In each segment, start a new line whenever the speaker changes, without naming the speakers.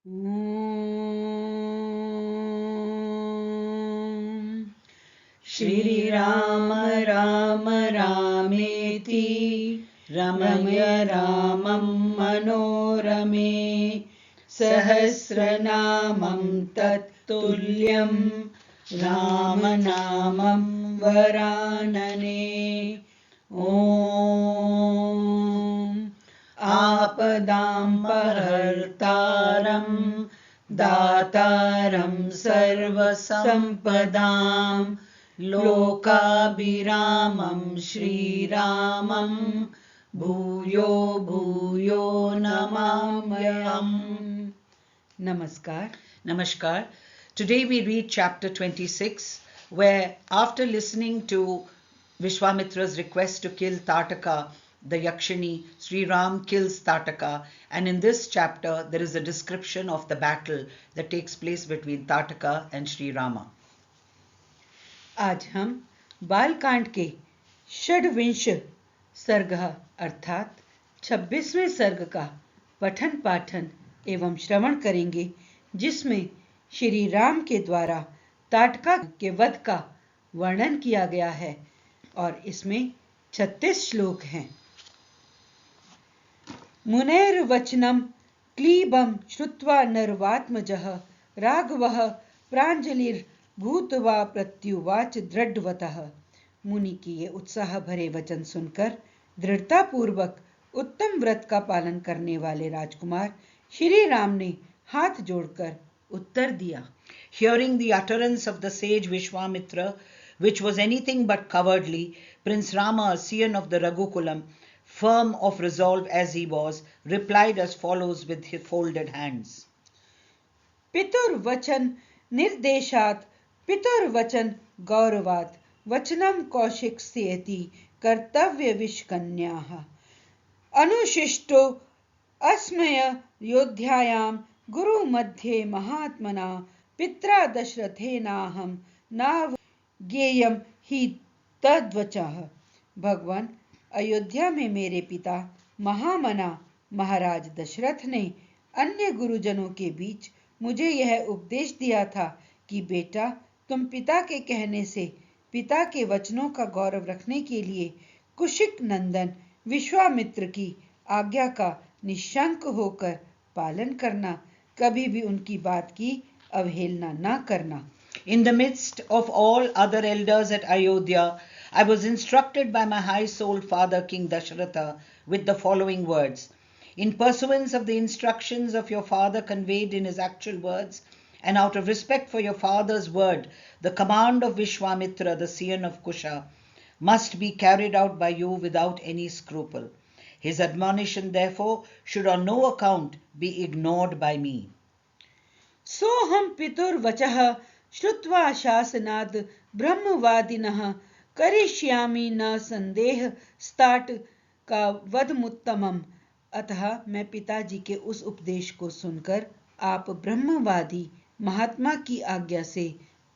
ॐ श्रीराम राम रामेति रमय रामं मनोरमे सहस्रनामं तत्तुल्यं रामनामं वरानने। ॐ आपदामपहर्तारं दातारं सर्वसम्पदां लोकाभिरामं श्रीरामं भूयो भूयो नमाम्यहम्। Namaskar. Today we read chapter 26, where after listening to Vishwamitra's request to kill Tataka, the yakshini, Sri.Rama kills Tataka, and in this chapter there is a description of the battle that takes place between Tataka and Sri.Rama.
आज हम बालकांड के षड्विंश सर्ग अर्थात 26वें सर्ग का पठन पाठन एवं श्रवण करेंगे, जिसमें श्री राम के द्वारा ताटका के वध का वर्णन किया गया है और इसमें 36 श्लोक हैं। मुनेर्वचनं क्लीबं श्रुत्वा नरवात्मजः राघवः प्राञ्जलिर्भूत्वा प्रत्युवाच दृढ़वतः। मुनि की ये उत्साह भरे वचन सुनकर दृढ़ता पूर्वक उत्तम व्रत का पालन करने वाले राजकुमार श्री राम ने हाथ जोड़कर उत्तर दिया।
Hearing the utterance of the sage Vishwamitra, which was anything but cowardly, Prince Rama, a scion of the Raghukulam, firm of resolve as he was, replied as follows with his folded hands.
पितुर्वचन निर्देशात् पितुर्वचन गौरवात् वचनं कौशिकस्येति कर्तव्य विष्कन्याः अनुशिष्टो अस्मय योध्यायां गुरु मध्ये महात्मना पित्रा दशरथेनाहं नावज्ञेयं हि तद्वचः। भगवान, अयोध्या में मेरे पिता महामना महाराज दशरथ ने अन्य गुरुजनों के बीच मुझे यह उपदेश दिया था कि बेटा, तुम पिता के कहने से पिता के वचनों का गौरव रखने के लिए कुशिक नंदन विश्वामित्र की आज्ञा का निशंक होकर पालन करना, कभी भी उनकी बात की अवहेलना न करना।
In the midst of all other elders at Ayodhya, I was instructed by my high-souled father, King Dashatra, with the following words. In pursuance of the instructions of your father conveyed in his actual words, and out of respect for your father's word, the command of Vishwamitra, the scion of Kusha, must be carried out by you without any scruple. His admonition, therefore, should on no account be ignored by me.
सोऽहं पितुर्वचः श्रुत्वा शासनाद् ब्रह्मवादिनः करिष्यामि न संदेह स्ताट का वधमुत्तमम्। अतः मैं पिताजी के उस उपदेश को सुनकर आप ब्रह्मवादी महात्मा की आज्ञा से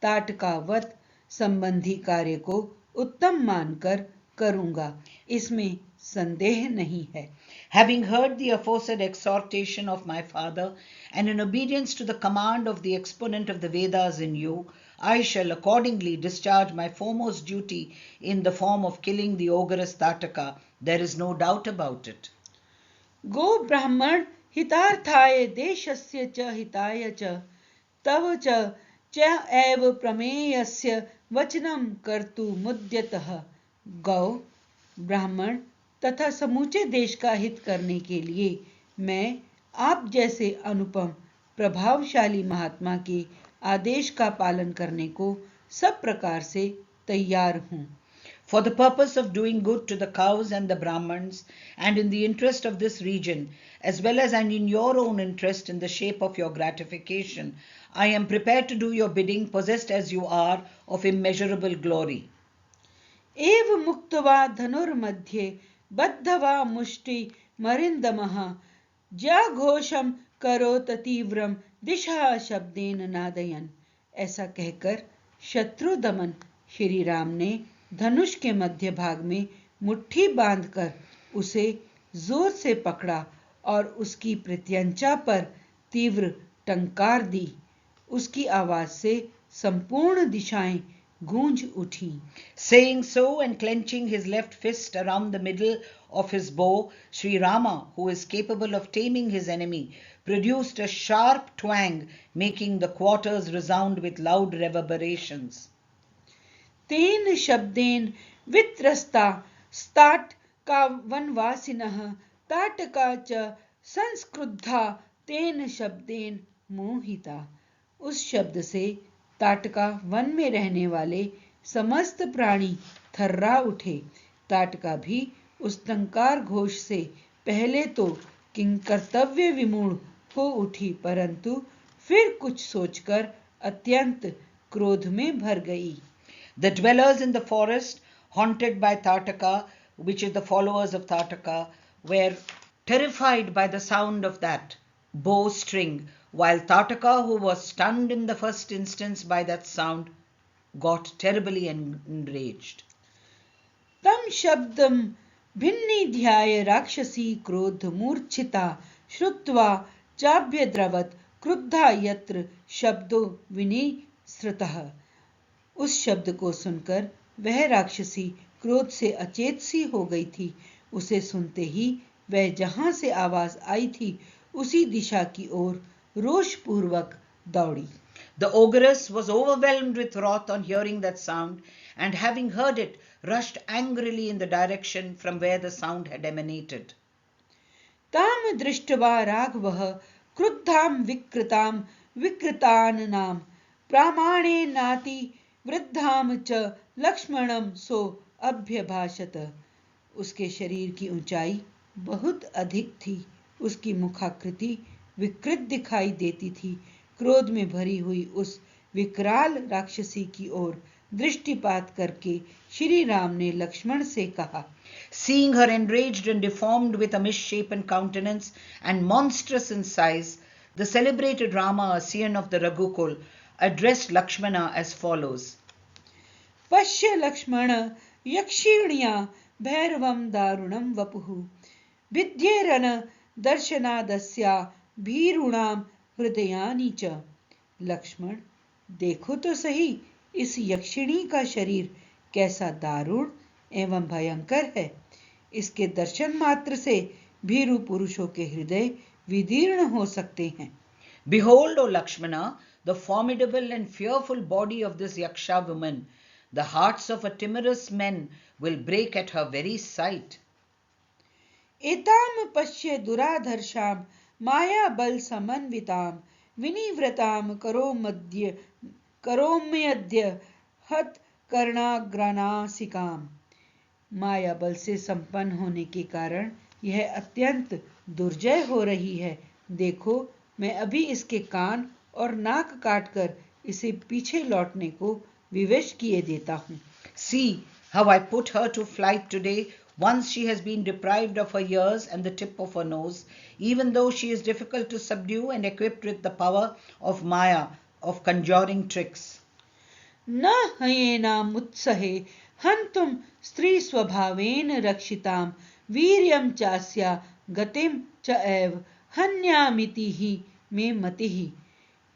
ताट का वध संबंधी कार्य को उत्तम मानकर करूंगा, इसमें संदेह नहीं है।
Having heard the aforesaid exhortation of my father, and in obedience to the command of the exponent of the Vedas in you, I shall accordingly discharge my foremost duty in the form of killing the ogress Tataka. There is no doubt about it.
गो ब्राह्मण हितार्थाय देशस्य च हिताय च तव च एव प्रमेयस्य वचनं कर्तुमुद्यतः। गौ, ब्राह्मण तथा समूचे देश का हित करने के लिए मैं आप जैसे अनुपम प्रभावशाली महात्मा के आदेश का पालन करने को सब प्रकार से तैयार हूँ।
For the purpose of doing good to the cows and the Brahmans, and in the interest of this region, as well as and in your own interest in the shape of your gratification, I am prepared to do your bidding, possessed as you are of immeasurable glory.
एव मुक्त्वा धनुर्मध्ये बद्धवा मुष्टि मरिन्दमः ज्याघोषं करोत तीव्रं दिशा शब्देन नादयन्। ऐसा कहकर शत्रु दमन श्री राम ने धनुष के मध्य भाग में मुट्ठी बांधकर उसे जोर से पकड़ा और उसकी प्रत्यंचा पर तीव्र टंकार दी। उसकी आवाज से संपूर्ण दिशाएं गूंज उठी।
Saying so and clenching his left fist around the middle of his bow, Sri.Rama, who is capable of taming his enemy, produced a sharp twang, making the quarters resound with loud reverberations.
तेन शब्देन वित्रस्ता स्तात का वनवासिनः ताटका च संस्क्रुद्धा तेन शब्देन मोहिता। उस शब्द से Tataka one में रहने वाले समस्त प्राणी थर्रा उठे। ताटका भी उस टंकार घोष से पहले तो किंकर्तव्य विमूढ़ हो उठी, परंतु फिर कुछ सोचकर अत्यंत क्रोध में भर गई।
The dwellers in the forest, haunted by Tataka, which is the followers of Tataka, were terrified by the sound of that bowstring, while Tataka, who was stunned in the first instance by that sound, got terribly enraged.
तम शब्दम भिन्निध्याय राक्षसी क्रोध मूर्छिता श्रुत्वा चाभ्यद्रवत क्रुद्धा यत्र शब्दो विनिसृतः। उस शब्द को सुनकर वह राक्षसी क्रोध से अचेत सी हो गई थी। उसे सुनते ही वह जहां से आवाज आई थी उसी दिशा की ओर रोषपूर्वक दौड़ी।
The ogress was overwhelmed with wrath on hearing that sound, and having heard it, rushed angrily in the direction from where the sound had emanated.
ताम दृष्ट्वा राघवः क्रुद्धां विकृतां विकृताननां प्रामाणेनाति वृद्धां च लक्ष्मणं सो अभ्यभाषत। उसके शरीर की ऊंचाई बहुत अधिक थी, उसकी मुखाकृति विकृत दिखाई देती थी। क्रोध में भरी हुई उस विकराल राक्षसी की ओर दृष्टिपात करके श्री राम ने लक्ष्मण से कहा।
Seeing her enraged and deformed with a misshapen countenance and monstrous in size, the celebrated Rama, a scion of the Raghukul, addressed Lakshmana as follows.
पश्य लक्ष्मण यक्षिण्या भैरवं दारुणं वपुः भिद्येरन दर्शनादस्या भीरूणां हृदयानि च। लक्ष्मण, देखो तो सही इस यक्षिणी का शरीर कैसा दारुण एवं भयंकर है। इसके दर्शन मात्र से भीरू पुरुषों के हृदय विदीर्ण हो सकते हैं।
Behold, O Lakshmana, the formidable and fearful body of this Yaksha woman. The hearts of a timorous men will break at her very sight.
एताम पश्य दुराधर्षां माया बल समन्वितां विनिवृतां करोम्यद्य हत कर्णाग्रानासिकाम। माया बल से संपन्न होने के कारण यह अत्यंत दुर्जय हो रही है। देखो, मैं अभी इसके कान और नाक काटकर इसे पीछे लौटने को विवश किए देता हूँ।
See how I put her to flight today. Once she has been deprived of her ears and the tip of her nose, even though she is difficult to subdue and equipped with the power of Maya, of conjuring tricks.
न हयेनामुत्सहे हन्तुं स्त्री स्वभावेन रक्षितां वीर्यं चास्या गतिं च एव हन्यामिति ही मे मतिः।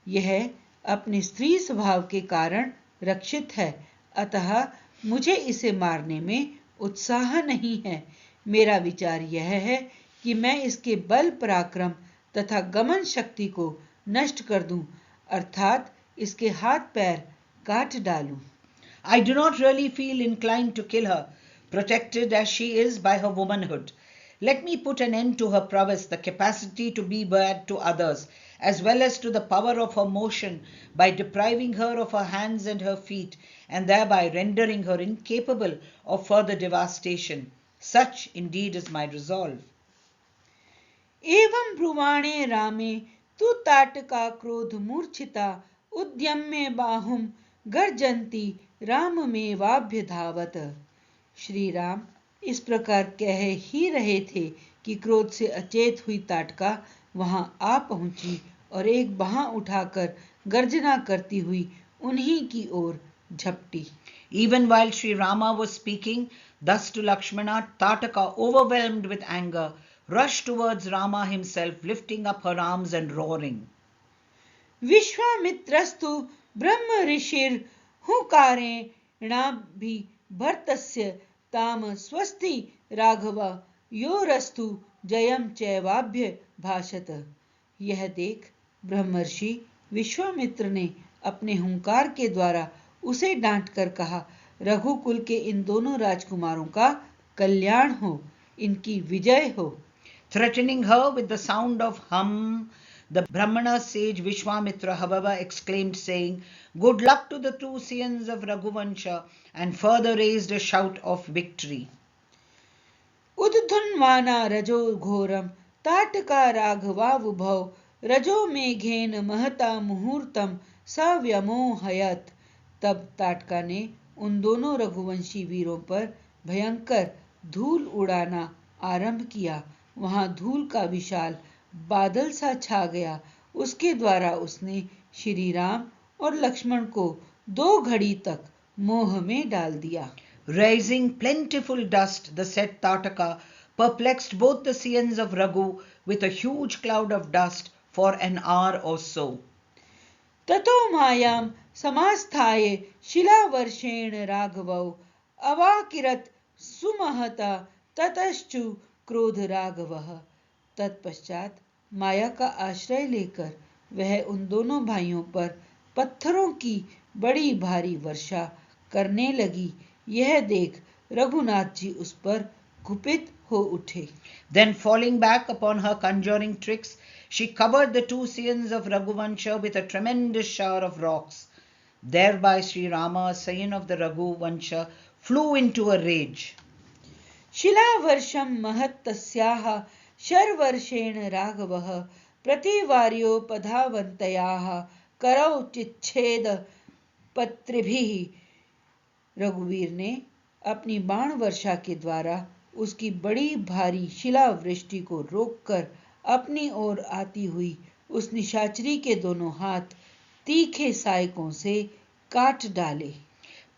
यह अपने स्त्री स्वभाव के कारण रक्षित है, अतः मुझे इसे मारने में उत्साह नहीं है। मेरा विचार यह है कि मैं इसके बल पराक्रम तथा गमन शक्ति को नष्ट कर दूं, अर्थात इसके हाथ पैर काट डालूं।
I do not really feel inclined to kill her, protected as she is by her womanhood. Let me put an end to her prowess, the capacity to be bad to others, as well as to the power of her motion, by depriving her of her hands and her feet, and thereby rendering her incapable of further devastation. Such indeed is my resolve.
एवं ब्रुवाणे रामे तु ताटका क्रोध मूर्छिता उद्यम्य बाहुम गर्जन्ती राममेवाभ्यधावत। श्री राम इस प्रकार कह ही रहे थे कि क्रोध से अचेत हुई ताटका वहां आ पहुंची और एक बाह उठाकर गर्जना करती हुई उन्हीं की ओर झपटी।
Even while Sri Rama was speaking thus to Lakshmana, Tataka, overwhelmed with anger, rushed towards Rama himself, lifting up her arms and roaring.
विश्वामित्रस्तु ब्रह्म ऋषिर हुंकारेणाभिभर्तस्य ताम स्वस्ति राघव योरस्तु जयम चैवाभ्य भाषत। यह देख ब्रह्मर्षि विश्वामित्र ने अपने हुंकार के द्वारा उसे डांट कर कहा, रघुकुल के इन दोनों राजकुमारों का कल्याण हो, इनकी विजय हो।
Threatening her with the sound of hum, the Brahmana sage Vishwamitra, however, exclaimed, saying, "Good luck to the two scions of Raghuvansha," and further raised a shout of victory.
उद्धुन्वाना रजो घोरम ताटका राघवावुभौ रजो मेघेन महता मुहूर्तम सव्यमोहयत। तब ताटका ने उन दोनों रघुवंशी वीरों पर भयंकर धूल उड़ाना आरंभ किया। वहां धूल का विशाल बादल सा छा गया। उसके द्वारा उसने श्री राम और लक्ष्मण को 2 घड़ी तक मोह में डाल दिया।
Raising plentiful dust, the said Tataka perplexed both the scions of Raghu with a huge cloud of dust for an hour or so.
ततो मायां समास्थाय शिलावर्षेण राघवौ अवाकिरत सुमहता ततश्चु क्रोध राघवः। तत्पश्चात माया का आश्रय लेकर वह उन दोनों भाइयों पर पत्थरों की बड़ी भारी वर्षा करने लगी। यह देख रघुनाथ जी उस पर कुपित हो उठे।
Then falling back upon her conjuring tricks, she covered the two scions of Raghuvansha with a tremendous shower of rocks. Thereby Sri.Rama, scion of the Raghuvansha, flew into a rage.
शिलावर्षं महत्तस्याः शरवर्षेण राघवः प्रतिवार्योपधावन्तयाः करौ चिच्छेद पत्रिभिः। रघुवीर ने अपनी बाण वर्षा के द्वारा उसकी बड़ी भारी शिलावृष्टि को रोककर अपनी ओर आती हुई उस निशाचरी के दोनों हाथ तीखे सायकों से काट डाले।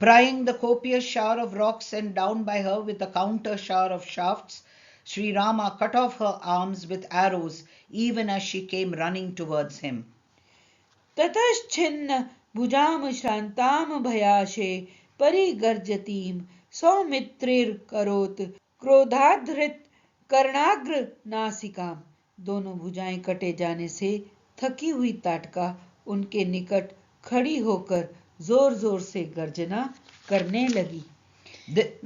Prying the copious shower of rocks sent down by her with a counter shower of shafts, Sri.Rama cut off her arms with arrows even as she came running towards him.
ततश्छिन्न भुजाम श्रांताम भयाशे परिगर्जतीम सौमित्रिर्करोत् क्रोधाधृत कर्णाग्र नासिकाम। दोनों भुजाएं कटे जाने से थकी हुई ताटका उनके निकट खड़ी होकर जोर जोर से गर्जना करने लगी।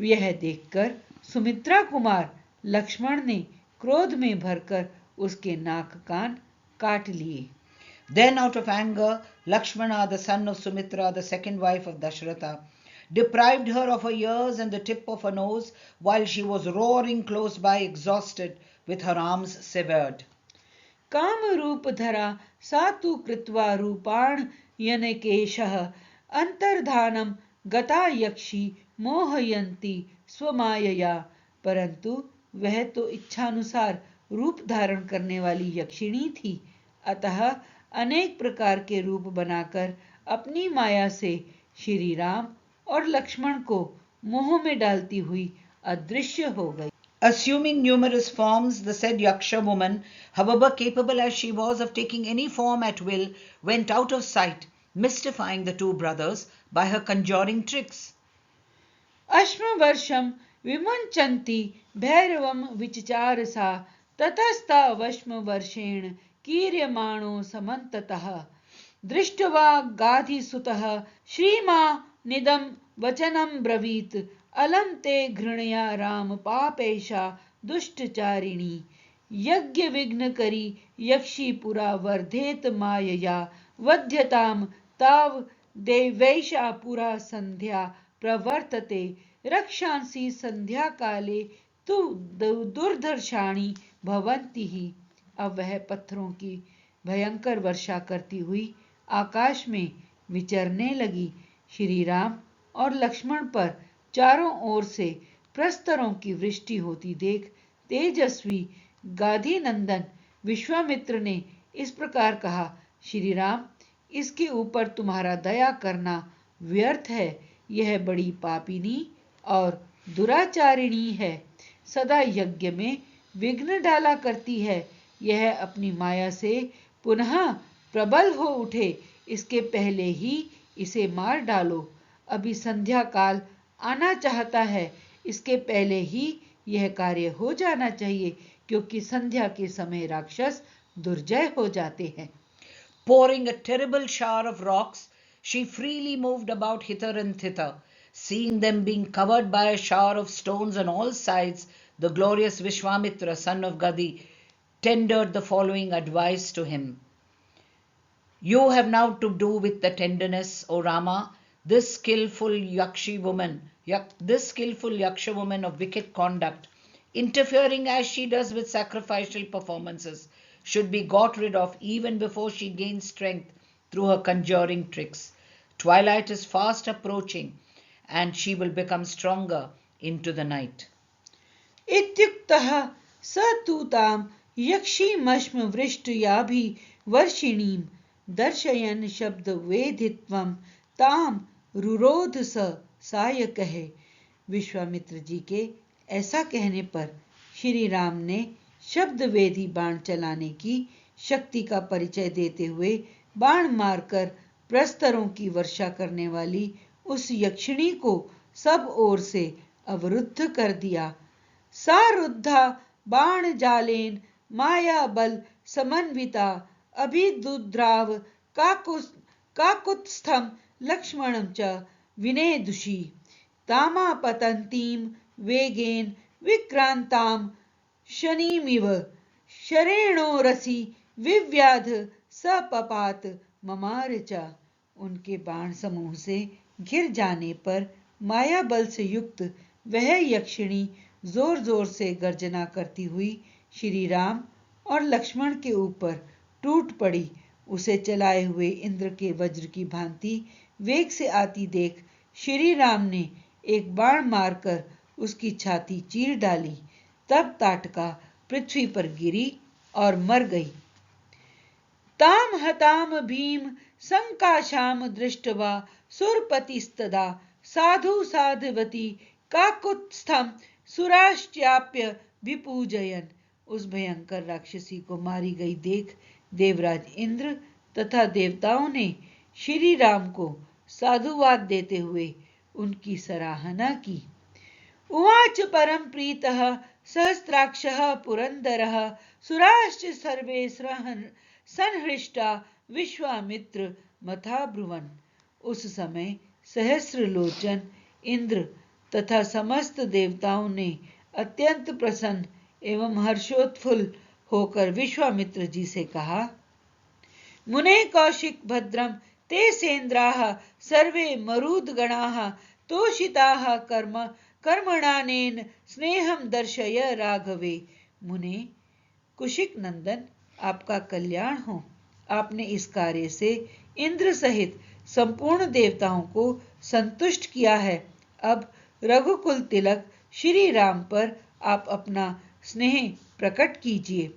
यह देखकर सुमित्रा कुमार लक्ष्मण ने क्रोध में भरकर उसके नाक कान काट लिए।
Then out of anger, Lakshmana, the son of Sumitra, the second wife of Dashratha, deprived her of her ears and the tip of her nose while she was roaring close by, exhausted, with her arms severed.
काम रूप धरा सातु कृत्वा रूपाण यनकेशः अंतर्धानम गता यक्षी मोहयंती स्वमायया। परंतु वह तो इच्छानुसार रूप धारण करने वाली यक्षिणी थी, अतः अनेक प्रकार के रूप बनाकर अपनी माया से श्री राम और लक्ष्मण को मोह में डालती हुई अदृश्य हो गई।
Assuming numerous forms, the said Yaksha woman, however capable as she was of taking any form at will, went out of sight, mystifying the two brothers by her conjuring tricks.
अश्म वर्षम विमुंचन्ति भैरवम विचचारसा ततस्तावश्म वर्षेण कीर्यमाणो समन्ततः। दृष्ट्वा गाधिसुतः श्रीमा निदं वचनं ब्रवीत अलम ते घृणया राम पापेशा दुष्टचारिणी। यज्ञ विघ्न करी यक्षी पुरा वर्धेत मायया वध्यताम ताव देवैषा पुरा संध्या प्रवर्तते रक्षांसी संध्या काले तु दुर्धर्षाणी भवन्ति ही। अब वह पत्थरों की भयंकर वर्षा करती हुई आकाश में विचरने लगी। श्री राम और लक्ष्मण पर चारों ओर से प्रस्तरों की वृष्टि होती देख तेजस्वी गाधी नंदन विश्वामित्र ने इस प्रकार कहा, श्री राम, इसके ऊपर तुम्हारा दया करना व्यर्थ है। यह बड़ी पापिनी और दुराचारिणी है, सदा यज्ञ में विघ्न डाला करती है। यह अपनी माया से पुनः प्रबल हो उठे इसके पहले ही इसे मार डालो। अभी संध्या काल आना चाहता है, इसके पहले ही यह कार्य हो जाना चाहिए, क्योंकि संध्या के समय राक्षस दुर्जय हो जाते हैं।
Pouring a terrible shower of rocks, she freely moved about hither and thither. Seeing them being covered by a shower of stones on all sides, the glorious Vishwamitra, son of Gadi, tendered the following advice to him. You have now to do with the tenderness, O Rama, this skillful Yaksha woman of wicked conduct, interfering as she does with sacrificial performances, should be got rid of even before she gains strength through her conjuring tricks. Twilight is fast approaching, and she will become stronger into the night.
इत्युक्तः स तु तां यक्षीमश्मवृष्ट्याभिवर्षिणीं दर्शयन् शब्दवेधित्वं तां रुरोध स सायकः। विश्वामित्र जी के ऐसा कहने पर श्री राम ने शब्दवेधी बाण चलाने की शक्ति का परिचय देते हुए बाण मारकर प्रस्तरों की वर्षा करने वाली उस यक्षिणी को सब ओर से अवरुद्ध कर दिया। सारुद्धा बाण जालेन माया बल समन्विता अभिदुद्राव काकुत्स्थम लक्ष्मणं च विनेदुषी तामापतन्तीं वेगेन विक्रांतां शनिमिव शरेणोरसि विव्याध सपपात ममार च। उनके बाण समूह से घिर जाने पर माया बल से युक्त वह यक्षिणी जोर जोर से गर्जना करती हुई श्री राम और लक्ष्मण के ऊपर टूट पड़ी। उसे चलाए हुए इंद्र के वज्र की भांति वेग से आती देख श्री राम ने एक बाण मारकर उसकी छाती चीर डाली। तब ताटका पृथ्वी पर गिरी और मर गई। ताम हताम भीम संकाशाम दृष्टवा सुरपतिस्तदा साधु साधवती काकुत्स्थम सुराष्ट्याप्य विपूजयन। उस भयंकर राक्षसी को मारी गई देख देवराज इंद्र तथा देवताओं ने श्री राम को साधुवाद देते हुए उनकी सराहना की। उवाच परम प्रीतः सहस्त्राक्षः पुरंदरः सुराश्च सर्वे संहृष्टा विश्वामित्र मथा ब्रुवन्। उस समय सहस्रलोचन इंद्र तथा समस्त देवताओं ने अत्यंत प्रसन्न एवं हर्षोत्फुल्ल होकर विश्वामित्र जी से कहा, मुने कौशिक भद्रम ते सेन्द्राः सर्वे मरुद्गणाः तोषिताः कर्मणानेन स्नेहं दर्शय राघवे। मुने कुशिक नंदन, आपका कल्याण हो। आपने इस कार्य से इंद्र सहित संपूर्ण देवताओं को संतुष्ट किया है। अब रघुकुल तिलक श्री राम पर आप अपना स्नेह प्रकट कीजिए।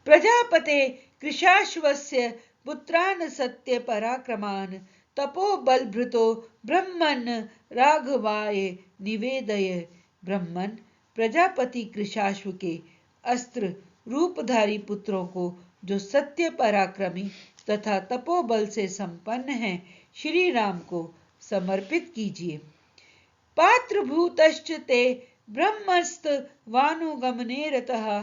प्रजापते कृशाश्वस्य पुत्रान् सत्य पराक्रमान् तपो बलभृतो ब्रह्मन् राघवाय निवेदय। ब्रह्मन प्रजापति कृशाश्व के अस्त्र रूपधारी पुत्रों को जो सत्य पराक्रमी तथा तपोबल से संपन्न हैं, श्री राम को समर्पित कीजिए। पात्रभूतश्च ते ब्रह्मस्त वानुगमने रतः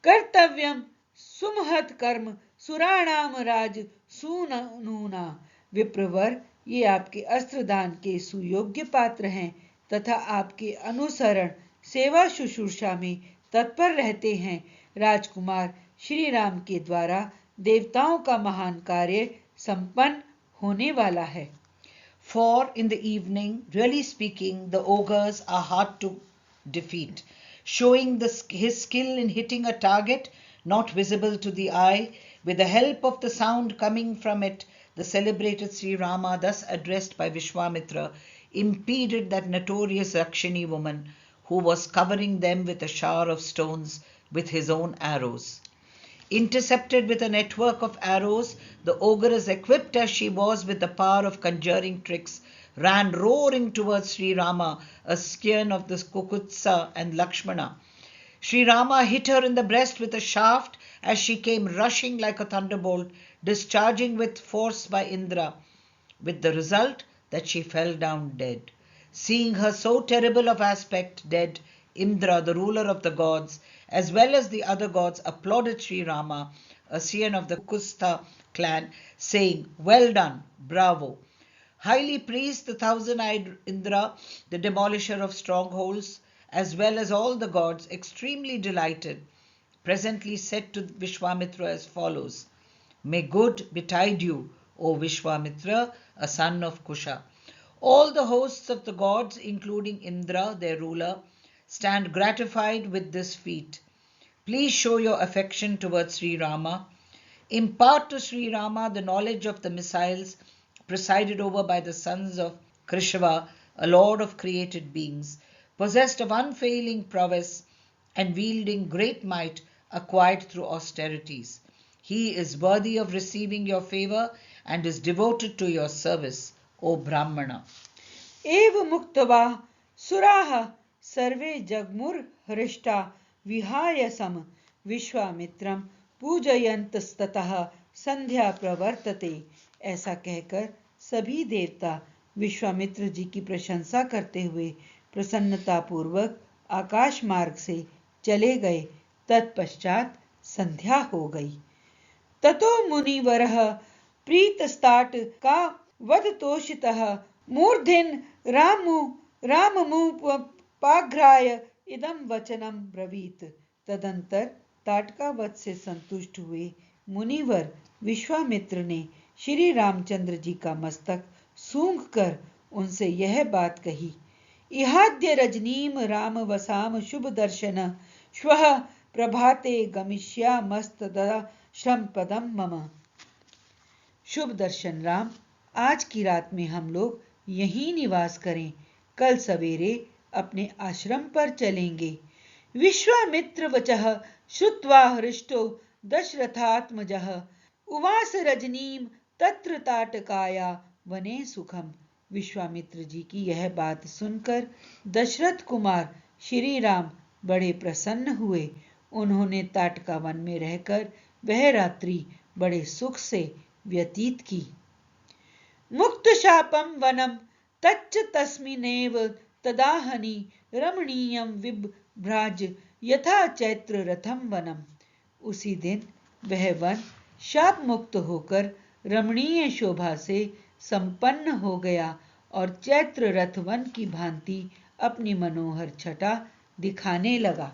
कर्तव्यम सुमहत कर्म सुराणाम राज सूनूना। विप्रवर, ये आपके अस्त्रदान के सुयोग्य पात्र हैं तथा आपके अनुसरण सेवा शुश्रूषा में तत्पर रहते हैं। राजकुमार श्री राम के द्वारा देवताओं का महान कार्य संपन्न होने वाला है।
For in the evening, really speaking, the ogres are hard to defeat, showing his skill in hitting a target not visible to the eye. With the help of the sound coming from it, the celebrated Sri.Rama, thus addressed by Vishwamitra, impeded that notorious Yakshini woman who was covering them with a shower of stones with his own arrows. Intercepted with a network of arrows, the ogress, equipped as she was with the power of conjuring tricks, ran roaring towards Sri.Rama, a scion of the Kukutsa and Lakshmana. Sri.Rama hit her in the breast with a shaft as she came rushing like a thunderbolt, discharging with force by Indra, with the result that she fell down dead. Seeing her so terrible of aspect dead, Indra, the ruler of the gods, as well as the other gods, applauded Sri.Rama, a scion of the Kusta clan, saying, "Well done, bravo." Highly praised the thousand-eyed Indra, the demolisher of strongholds, as well as all the gods, extremely delighted, presently said to Vishwamitra as follows: "May good betide you, O Vishwamitra, a son of Kusha. All the hosts of the gods, including Indra, their ruler, stand gratified with this feat. Please show your affection towards Sri.Rama. Impart to Sri.Rama the knowledge of the missiles presided over by the sons of Krishva, a lord of created beings, possessed of unfailing prowess and wielding great might acquired through austerities. He is worthy of receiving your favor and is devoted to your service, O Brahmana."
एव मुक्त्वा सुराः सर्वे जग्मुर्हृष्टा विहाय सम विश्वामित्रं पूजयन्तस्ततः संध्या प्रवर्तते। ऐसा कहकर सभी देवता विश्वामित्र जी की प्रशंसा करते हुए प्रसन्नता पूर्वक आकाश मार्ग से चले गए। तत्पश्चात संध्या हो गई। ततो मुनिवरः प्रीतस्ताट का वदतोषितः मूर्धिन राममुपाघ्राय इदं वचनं ब्रवीत। तदंतर ताटका वध से संतुष्ट हुए मुनिवर विश्वामित्र ने श्री रामचंद्र जी का मस्तक सूंघ कर उनसे यह बात कही: इहाद्य रजनीम राम वसाम शुभ दर्शन श्वः प्रभाते गमिष्यामस्तदाश्रम पदम मम। शुभ दर्शन राम, आज की रात में हम लोग यहीं निवास करें, कल सवेरे अपने आश्रम पर चलेंगे। विश्वामित्र वचः श्रुत्वा हृष्टो दशरथात्मजः उवास रजनीम तत्र ताटकाया वने सुखम। विश्वामित्र जी की यह बात सुनकर दशरथ कुमार श्री राम बड़े प्रसन्न हुए। उन्होंने ताटका वन में रहकर वह रात्रि बड़े सुख से व्यतीत की। मुक्त शापम वनम तच्च तस्मिनेव तदाहनि रमणीयम विभ्राज यथा चैत्र रथम वनम। उसी दिन वह वन शाप मुक्त होकर रमणीय शोभा से संपन्न हो गया और चैत्र रथ वन की भांति अपनी मनोहर छटा दिखाने लगा।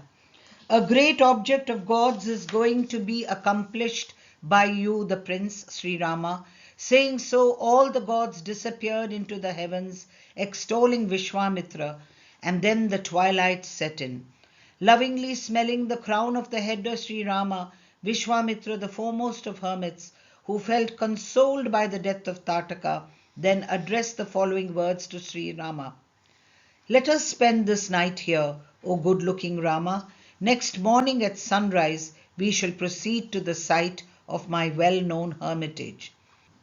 A great object of gods is going to be accomplished by you, the prince, Sri.Rama. Saying so, all the gods disappeared into the heavens, extolling Vishwamitra, and then the twilight set in. Lovingly smelling the crown of the head of Sri.Rama, Vishwamitra, the foremost of hermits, who felt consoled by the death of Tataka, then addressed the following words to Sri.Rama: "Let us spend this night here, O good-looking Rama. Next morning at sunrise, we shall proceed to the site of my well-known hermitage."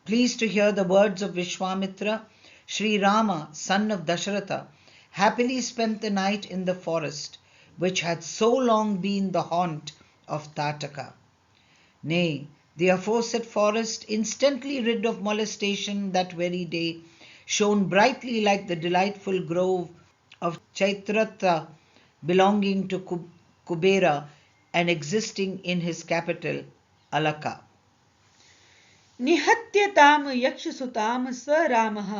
Pleased to hear the words of Vishwamitra, Sri.Rama, son of Dashatra, happily spent the night in the forest, which had so long been the haunt of Tataka. Nay, the aforesaid forest, instantly rid of molestation that very day, shone brightly like the delightful grove of Chaitrata belonging to Kubera and existing in his capital, Alaka.
निहत्यताम यक्षसुताम स रामः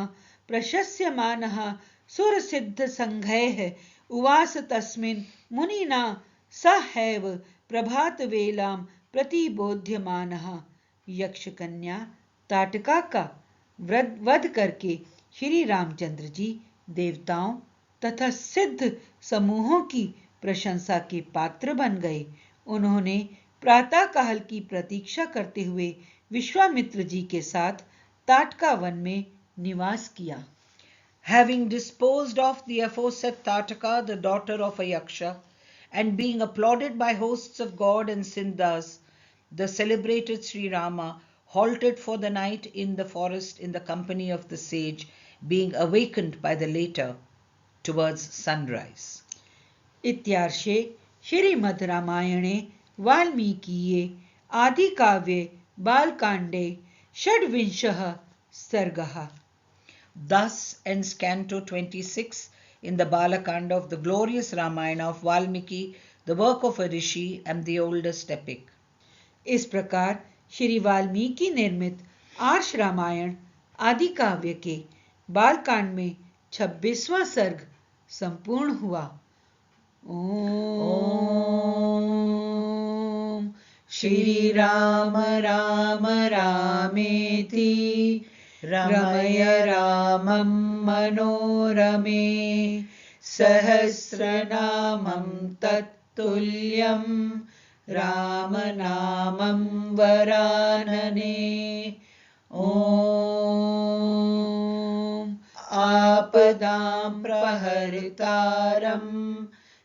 प्रशस्यमानः सुरसिद्ध संघैः उवास तस्मिन् मुनिना सहैव प्रभात वेलां प्रतिबोध्यमानः। यक्ष कन्या ताटका का वध करके श्री रामचंद्र जी देवताओं तथा सिद्ध समूहों की प्रशंसा के पात्र बन गए। उन्होंने प्रातः काल की प्रतीक्षा करते हुए विश्वामित्र जी के साथ ताटका वन में निवास किया।
Having disposed of the aforesaid Tataka, the daughter of a yaksha, and being applauded by hosts of God and Sindhas, the celebrated Sri.Rama halted for the night in the forest in the company of the sage, being awakened by the later towards sunrise.
इत्यार्षे श्रीमद् रामायणे वाल्मीकिये आदिकाव्ये बालकाण्डे षड्विंशः सर्गः।
Thus ends Canto 26 in the Balakanda of the glorious Ramayana of Valmiki, the work of a rishi and the oldest epic.
इस प्रकार श्री वाल्मीकि निर्मित आर्ष रामायण आदि काव्य के बालकांड में 26वां सर्ग संपूर्ण हुआ। ओम श्री राम राम रामेति रमय रामं मनोरमे सहस्रनामं तत्तुल्यं रामनामं वरानने। ॐ आपदां प्रहर्तारं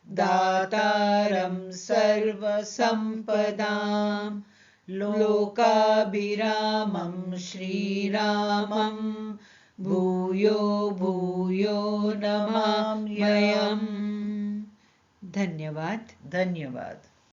दातारं सर्वसम्पदां लोकाभिरामं श्रीरामं भूयो भूयो नमाम्यहम्। धन्यवाद।
धन्यवाद।